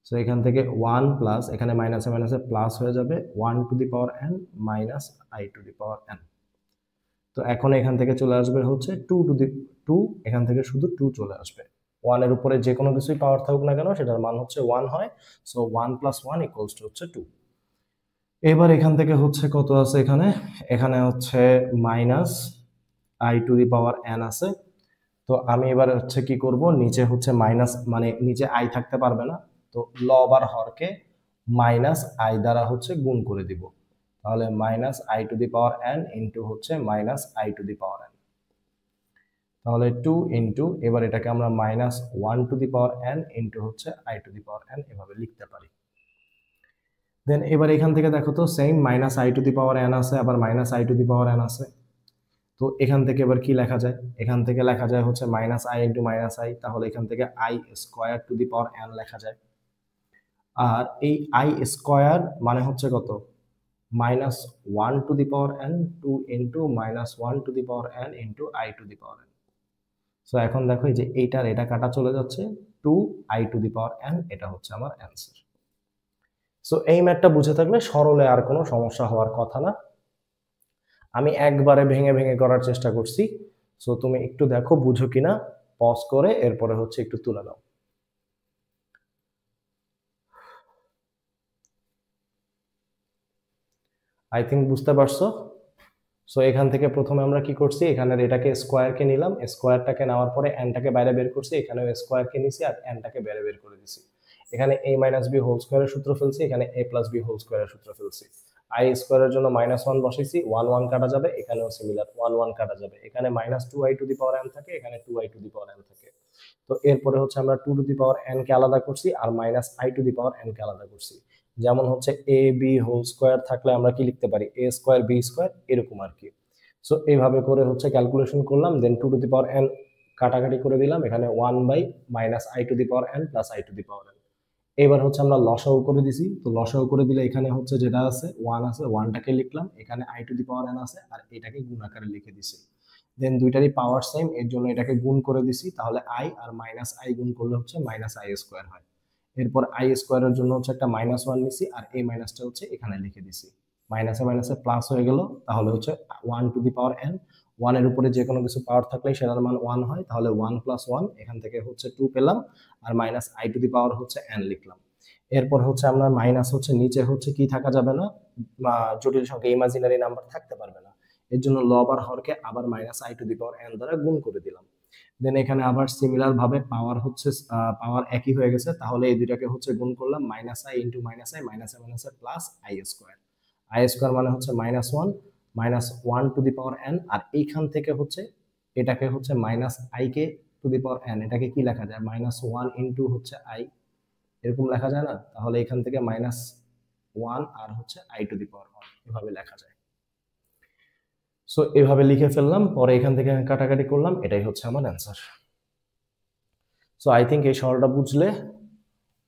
সো এখান থেকে 1 প্লাস, এখানে মাইনাসে মাইনাসে প্লাস হয়ে যাবে 1⁻n মাইনাস i⁻n। তো এখন এখান থেকে চলে আসবে হচ্ছে 2 এখান থেকে শুধু 2 চলে আসবে। 1 এর উপরে যে কোনো কিছুই পাওয়ার থাকুক না কেন সেটার মান হচ্ছে 1 হয়। সো 1 + 1 = হচ্ছে 2। এবার এখান থেকে হচ্ছে কত আছে, এখানে এখানে হচ্ছে মাইনাস i⁻n আছে। তো আমি এবার হচ্ছে কি করব, নিচে হচ্ছে মাইনাস, মানে নিচে আই থাকতে পারবে না, তো লব আর হরকে মাইনাস আই দ্বারা হচ্ছে গুণ করে দিব। তাহলে -i⁻n ইন্টু হচ্ছে -i⁻n, তাহলে 2 ইন্টু, এবার এটাকে আমরা -1⁻n ইন্টু হচ্ছে i⁻n এভাবে লিখতে পারি। দেন এবার এখান থেকে দেখো তো সেম -i⁻n আছে, আবার -i⁻n আছে। তো এখান থেকে এবার কি লেখা যায়, এখান থেকে লেখা যায় হচ্ছে -i ইন্টু -i, তাহলে এখান থেকে i² লেখা যায়। আর এই i² মানে হচ্ছে কত, -1⁻n 2 into -1⁻n into i⁻n। So এখন দেখো এই যে এইটার এটা কাটা চলে যাচ্ছে, 2i⁻n, এটা হচ্ছে আমার অ্যান্সার। সো এই ম্যাথটা বুঝে থাকলে সরলে আর কোনো সমস্যা হওয়ার কথা না। আমি একবারে ভেঙে ভেঙে করার চেষ্টা করছি, সো তুমি একটু দেখো বুঝো কিনা, পজ করে এরপরে হচ্ছে একটু তুলে নাও। আই থিঙ্ক বুঝতে পারছো। সো এখান থেকে প্রথমে আমরা কি করছি, এখানে এটাকে স্কোয়ারকে নিলাম, স্কোয়ারটাকে নেওয়ার পরে এনটাকে বাইরে বের করছি, এখানেও স্কোয়ারকে নিছি আর এনটাকে বাইরে বের করে দিছি। এখানে a - b হোল স্কোয়ারের সূত্র ফেলছি, এখানে a + b হোল স্কোয়ারের সূত্র ফেলছি। আই স্কোয়ারের জন্য -1 বসাইছি, 1 1 কাটা যাবে, এখানেও সিমিলার 1 1 কাটা যাবে, এখানে -2i⁻n থাকে, এখানে 2i⁻n থাকে। তো এরপরে হচ্ছে আমরা 2n কে আলাদা করছি আর -i⁻n কে আলাদা করছি। যেমন হচ্ছে a b হোল স্কোয়ার থাকলে আমরা কি লিখতে পারি, a স্কোয়ার b স্কোয়ার, এরকম আর কি। সো এইভাবে করে হচ্ছে ক্যালকুলেশন করলাম, দেন 2n কাটাকাটি করে দিলাম, এখানে 1/-i⁻n প্লাস i⁻n। এবার হচ্ছে আমরা লসাগু করে দিছি, তো লসাগু করে দিলে এখানে হচ্ছে যেটা আছে 1 আছে, 1টাকে লিখলাম, এখানে i⁻n আছে আর এটাকে গুণ আকারে লিখে দিছি। দেন দুইটারই পাওয়ার সেম, এর জন্য এটাকে গুণ করে দিছি, তাহলে i আর -i গুণ করলে হচ্ছে -i² হয়। এরপর i² এর জন্য হচ্ছে একটা -1 নিছি আর এই মাইনাসটা হচ্ছে এখানে লিখে দিছি, মাইনাসে মাইনাসে প্লাস হয়ে গেল, তাহলে হচ্ছে 1⁻n, 1 এর উপরে যে কোনো কিছু পাওয়ার থাকলে সেটার মান 1 হয়, তাহলে 1 + 1, এখান থেকে হচ্ছে 2 পেলাম আর -i⁻n হচ্ছে n লিখলাম। এরপর হচ্ছে আমরা মাইনাস হচ্ছে নিচে হচ্ছে কি থাকা যাবে না, জটিল সংখ্যা ইমাজিনারি নাম্বার থাকতে পারবে না, এর জন্য লব আর হরকে আবার -i⁻n দ্বারা গুণ করে দিলাম। দেন এখানে আবার সিমিলার ভাবে পাওয়ার হচ্ছে পাওয়ার একই হয়ে গেছে, তাহলে এই দুইটাকে হচ্ছে গুণ করলাম, -i ইন্টু -i, মাইনাসে মাইনাসে প্লাস i² মানে হচ্ছে -1 -1⁻n, আর এইখান থেকে হচ্ছে এটাকে হচ্ছে -i কে ⁻n, এটাকে কি লেখা যায়, -1 ইন্টু হচ্ছে i, এরকম লেখা যায় না, তাহলে এখান থেকে -1 আর হচ্ছে i⁻n এভাবে লেখা যায়। সো এভাবে লিখে ফেললাম, পরে এখান থেকে কাটাকাটি করলাম, এটাই হচ্ছে আমার অ্যান্সার। সো আই থিঙ্ক এই সরলটা বুঝলে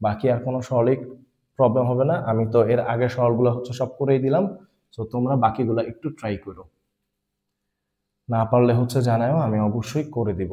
বাকি আর কোনো সরলই প্রবলেম হবে না। আমি তো এর আগে সরলগুলো হচ্ছে সব করেই দিলাম, সো তোমরা বাকিগুলো একটু ট্রাই করো, না পারলে হচ্ছে জানাও, আমি অবশ্যই করে দিব।